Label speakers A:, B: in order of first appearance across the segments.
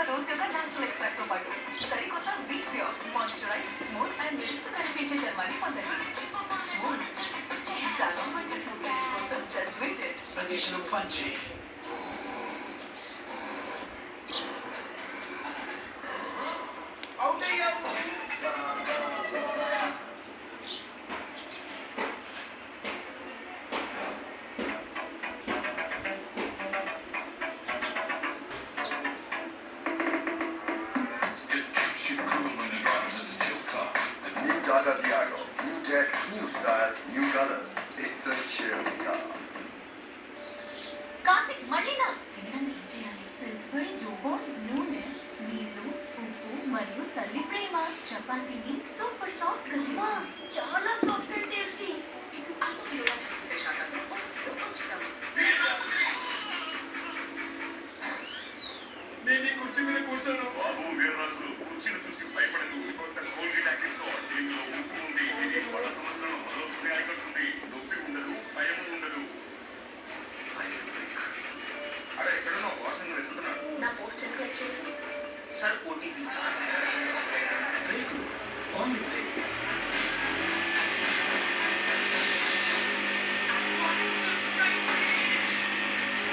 A: Rose యొక్క natural extract తో పాటు సరికొత్త wheat pure moisturise smooth and మెరుస్తూ కనిపించే చర్మాన్ని పొందండి. స్మూత్ సగం వంటి స్మూత్ ఫినిష్ కోసం just VIT it.
B: Additional punchy.
C: Tata Tiago. New deck, new style, new colors. It's a chill car.
A: Karthik మళ్ళీనా తినడానికి ఏం చేయాలి? ప్రిన్సిపల్ డూబో నూనె నీళ్లు ఉప్పు మరియు తల్లి ప్రేమ చపాతీని సూపర్ సాఫ్ట్ గా చేస్తుంది. చాలా సాఫ్ట్ అండ్ టేస్టీ. ఇప్పుడు అప్పుడు ఇలా చెప్పే శాతం
D: నేను ఈ కుర్చీ మీద కూర్చోను. బాబు వీర్రాజు కుర్చీని చూసి భయపడదు. కొత్త కోల్గేట్ యాక్టివ్స్ దీంట్లో ఉప్పు ఉంది. ఇది పళ్ళ సమస్యలను మొదలుతూనే అయిపోతుంది. నొప్పి ఉండదు, భయం ఉండదు. అరే ఎక్కడన్నా వాసన వెతుకుతున్నాడు.
A: నా పోస్ట్ ఎంత వచ్చేది?
B: Sir, OTP. Very good. Only break.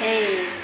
E: Hey.